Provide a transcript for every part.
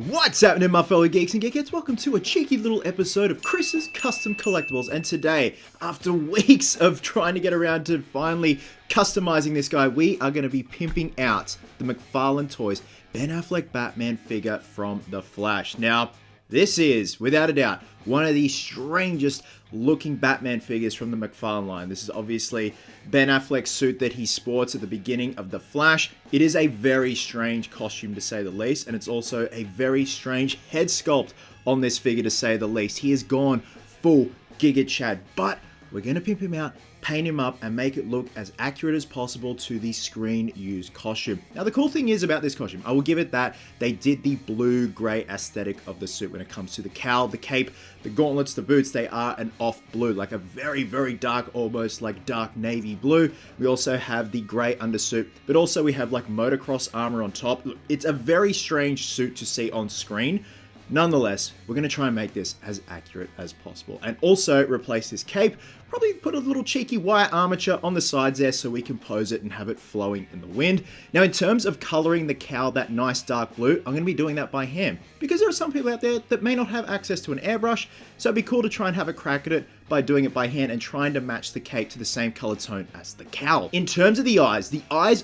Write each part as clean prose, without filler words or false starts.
What's happening, my fellow geeks and geekettes? Welcome to a cheeky little episode of Chris's Custom Collectibles. And today, after weeks of trying to get around to finally customizing this guy, we are going to be pimping out the McFarlane Toys Ben Affleck Batman figure from The Flash. Now, this is, without a doubt, one of the strangest looking Batman figures from the McFarlane line. This is obviously Ben Affleck's suit that he sports at the beginning of The Flash. It is a very strange costume to say the least, and it's also a very strange head sculpt on this figure to say the least. He has gone full Giga Chad, but we're going to pimp him out, paint him up, and make it look as accurate as possible to the screen-used costume. Now, the cool thing is about this costume, I will give it that they did the blue-gray aesthetic of the suit when it comes to the cowl, the cape, the gauntlets, the boots. They are an off blue, like a very, very dark, almost like dark navy blue. We also have the gray undersuit, but also we have like motocross armor on top. Look, it's a very strange suit to see on screen. Nonetheless, we're going to try and make this as accurate as possible. And also replace this cape. Probably put a little cheeky wire armature on the sides there so we can pose it and have it flowing in the wind. Now, in terms of coloring the cowl that nice dark blue, I'm going to be doing that by hand. Because there are some people out there that may not have access to an airbrush, so it'd be cool to try and have a crack at it by doing it by hand and trying to match the cape to the same color tone as the cowl. In terms of the eyes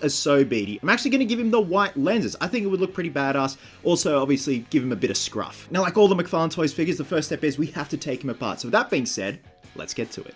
are so beady. I'm actually going to give him the white lenses. I think it would look pretty badass. Also, obviously, give him a bit of scruff. Now, like all the McFarlane Toys figures, the first step is we have to take him apart. So with that being said, let's get to it.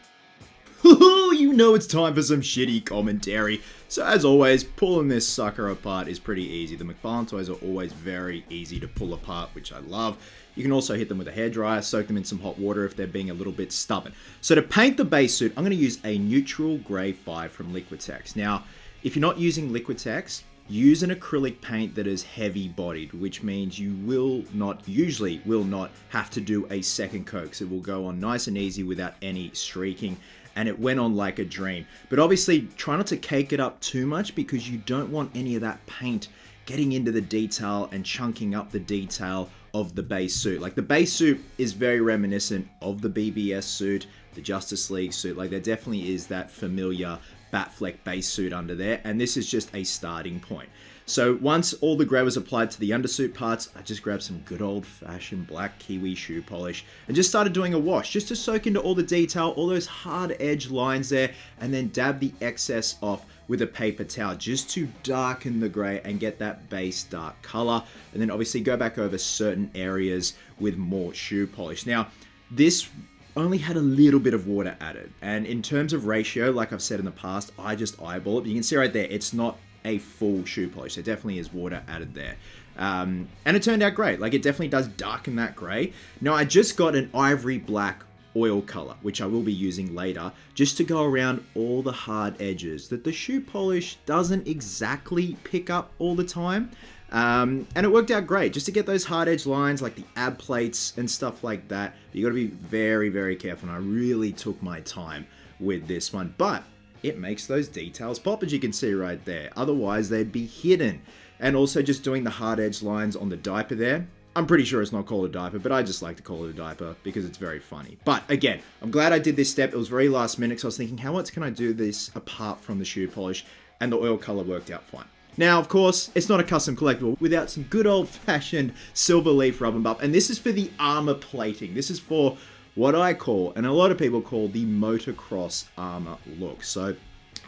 You know it's time for some shitty commentary. So as always, pulling this sucker apart is pretty easy. The McFarlane Toys are always very easy to pull apart, which I love. You can also hit them with a hairdryer, soak them in some hot water if they're being a little bit stubborn. So to paint the base suit, I'm going to use a neutral grey 5 from Liquitex. Now, if you're not using Liquitex, use an acrylic paint that is heavy bodied, which means you usually will not have to do a second coat, because it will go on nice and easy without any streaking. And it went on like a dream. But obviously, try not to cake it up too much because you don't want any of that paint getting into the detail and chunking up the detail of the base suit. Like, the base suit is very reminiscent of the BVS suit, the Justice League suit. Like, there definitely is that familiar Batfleck base suit under there, and this is just a starting point. So once all the grey was applied to the undersuit parts, I just grabbed some good old-fashioned black kiwi shoe polish and just started doing a wash just to soak into all the detail, all those hard edge lines there, and then dab the excess off with a paper towel just to darken the grey and get that base dark color, and then obviously go back over certain areas with more shoe polish. Now, this only had a little bit of water added, and in terms of ratio, like I've said in the past, I just eyeball it. You can see right there, it's not a full shoe polish. There definitely is water added there. And it turned out great. Like, it definitely does darken that grey. Now, I just got an ivory black oil color, which I will be using later, just to go around all the hard edges that the shoe polish doesn't exactly pick up all the time. And it worked out great just to get those hard edge lines like the ab plates and stuff like that. But you got to be very, very careful. And I really took my time with this one, but it makes those details pop, as you can see right there. Otherwise, they'd be hidden. And also just doing the hard edge lines on the diaper there. I'm pretty sure it's not called a diaper, but I just like to call it a diaper because it's very funny. But again, I'm glad I did this step. It was very last minute, so I was thinking, how else can I do this apart from the shoe polish? And the oil color worked out fine. Now, of course, it's not a custom collectible without some good old-fashioned silver leaf rub and buff. And this is for the armor plating. This is for what I call, and a lot of people call, the motocross armor look. So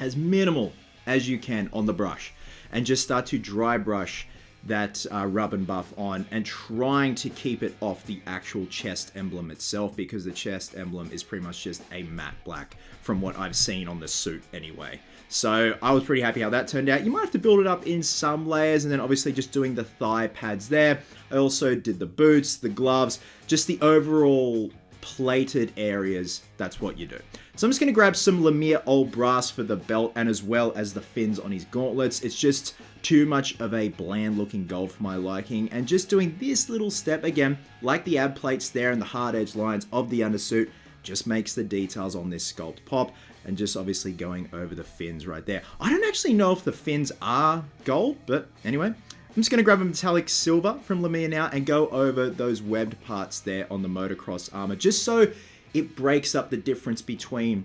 as minimal as you can on the brush, and just start to dry brush that rub and buff on, and trying to keep it off the actual chest emblem itself, because the chest emblem is pretty much just a matte black from what I've seen on the suit anyway. So I was pretty happy how that turned out. You might have to build it up in some layers, and then obviously just doing the thigh pads there. I also did the boots, the gloves, just the overall plated areas. That's what you do. So I'm just going to grab some Lemire Old Brass for the belt, and as well as the fins on his gauntlets. It's just too much of a bland looking gold for my liking, and just doing this little step again, like the ab plates there and the hard edge lines of the undersuit, just makes the details on this sculpt pop. And just obviously going over the fins right there. I don't actually know if the fins are gold, but anyway, I'm just going to grab a metallic silver from Lemire now and go over those webbed parts there on the motocross armor, just so it breaks up the difference between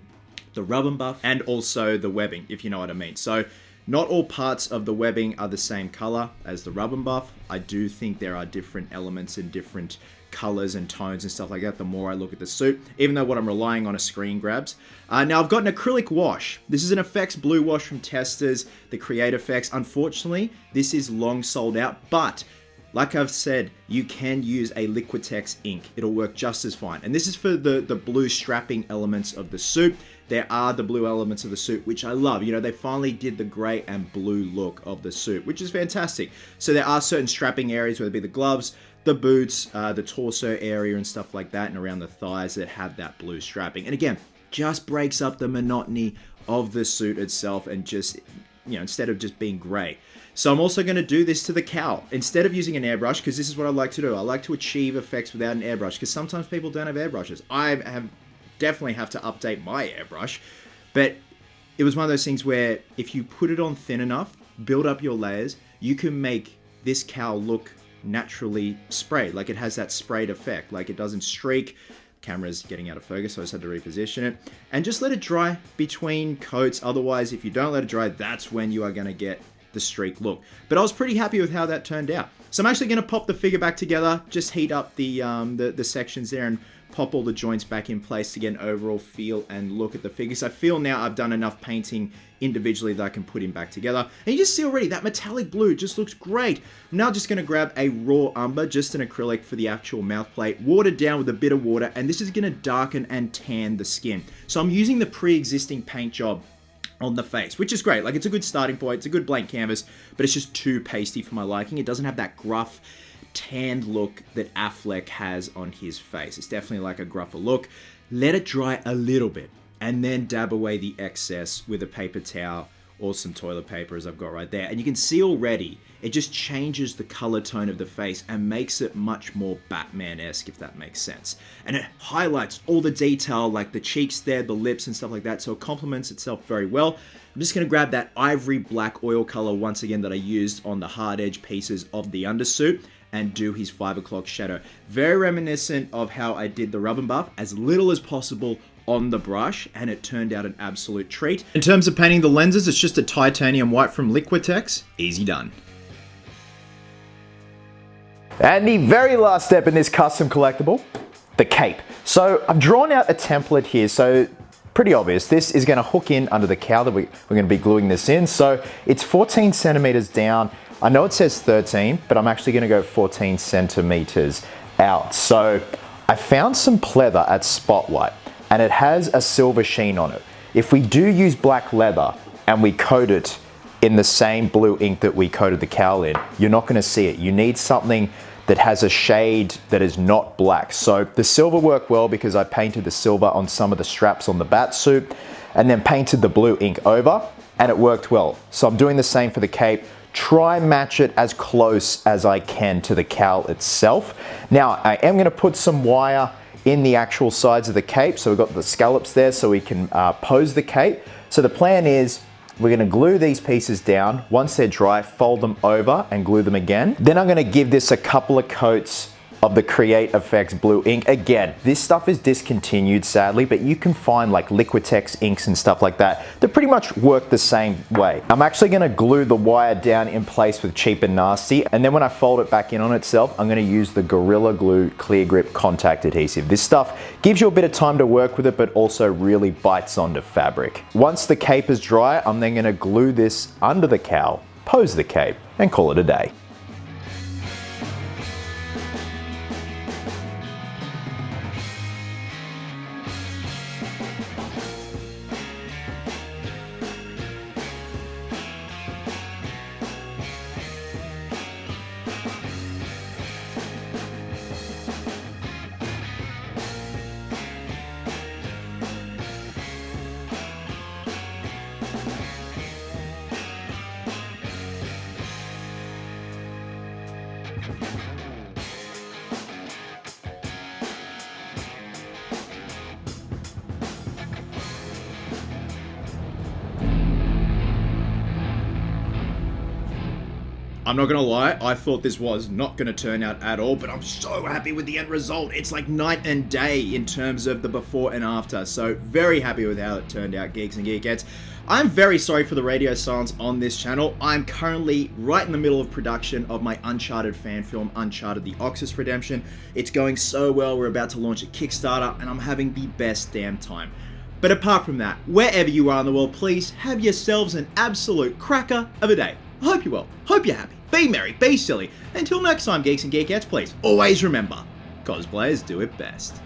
the rub and buff and also the webbing, if you know what I mean. So Not all parts of the webbing are the same color as the rub and buff. I do think there are different elements and different colors and tones and stuff like that the more I look at the suit, even though what I'm relying on are screen grabs. Now I've got an acrylic wash. This is an Effects Blue Wash from Testers, the Create Effects. Unfortunately, this is long sold out, but like I've said, you can use a Liquitex ink. It'll work just as fine. And this is for the blue strapping elements of the suit. There are the blue elements of the suit, which I love. You know, they finally did the gray and blue look of the suit, which is fantastic. So there are certain strapping areas, whether it be the gloves, the boots, the torso area and stuff like that, and around the thighs that have that blue strapping. And again, just breaks up the monotony of the suit itself and just, you know, instead of just being gray. So I'm also going to do this to the cowl. Instead of using an airbrush, because this is what I like to do. I like to achieve effects without an airbrush, because sometimes people don't have airbrushes. Definitely have to update my airbrush, but it was one of those things where if you put it on thin enough, build up your layers, you can make this cowl look naturally sprayed. Like it has that sprayed effect, like it doesn't streak. Camera's getting out of focus, so I just had to reposition it. And just let it dry between coats. Otherwise, if you don't let it dry, that's when you are going to get the streak look. But I was pretty happy with how that turned out. So I'm actually going to pop the figure back together, just heat up the sections there and pop all the joints back in place to get an overall feel and look at the figures. I feel now I've done enough painting individually that I can put him back together. And you just see already that metallic blue just looks great. I'm now just going to grab a raw umber, just an acrylic for the actual mouth plate, watered down with a bit of water, and this is going to darken and tan the skin. So I'm using the pre-existing paint job on the face, which is great. Like, it's a good starting point. It's a good blank canvas, but it's just too pasty for my liking. It doesn't have that gruff, tanned look that Affleck has on his face. It's definitely like a gruffer look. Let it dry a little bit and then dab away the excess with a paper towel or some toilet paper, as I've got right there. And you can see already, it just changes the color tone of the face and makes it much more Batman-esque, if that makes sense. And it highlights all the detail, like the cheeks there, the lips and stuff like that, so it complements itself very well. I'm just gonna grab that ivory black oil color once again that I used on the hard edge pieces of the undersuit and do his 5 o'clock shadow. Very reminiscent of how I did the rub and buff, as little as possible on the brush, and it turned out an absolute treat. In terms of painting the lenses, it's just a titanium white from Liquitex. Easy done. And the very last step in this custom collectible, the cape. So I've drawn out a template here, so pretty obvious. This is going to hook in under the cowl that we're going to be gluing this in. So it's 14 centimeters down. I know it says 13, but I'm actually going to go 14 centimeters out. So I found some pleather at Spotlight, and it has a silver sheen on it. If we do use black leather and we coat it in the same blue ink that we coated the cowl in, you're not going to see it. You need something that has a shade that is not black. So the silver worked well because I painted the silver on some of the straps on the bat suit and then painted the blue ink over, and it worked well. So I'm doing the same for the cape. Try match it as close as I can to the cowl itself. Now I am going to put some wire in the actual sides of the cape, so we've got the scallops there so we can pose the cape. So the plan is we're going to glue these pieces down. Once they're dry, fold them over and glue them again. Then I'm going to give this a couple of coats of the Create Effects blue ink. Again, this stuff is discontinued sadly, but you can find like Liquitex inks and stuff like that that pretty much work the same way. I'm actually going to glue the wire down in place with Cheap and Nasty, and then when I fold it back in on itself, I'm going to use the Gorilla Glue Clear Grip Contact Adhesive. This stuff gives you a bit of time to work with it, but also really bites onto fabric. Once the cape is dry, I'm then going to glue this under the cowl, pose the cape, and call it a day. I'm not gonna lie, I thought this was not gonna turn out at all, but I'm so happy with the end result. It's like night and day in terms of the before and after, so very happy with how it turned out, Geeks and Geekettes. I'm very sorry for the radio silence on this channel. I'm currently right in the middle of production of my Uncharted fan film, Uncharted The Oxus Redemption. It's going so well, we're about to launch a Kickstarter, and I'm having the best damn time. But apart from that, wherever you are in the world, please have yourselves an absolute cracker of a day. I hope you're well, hope you're happy, be merry, be silly. Until next time, Geeks and Geekettes, please always remember, cosplayers do it best.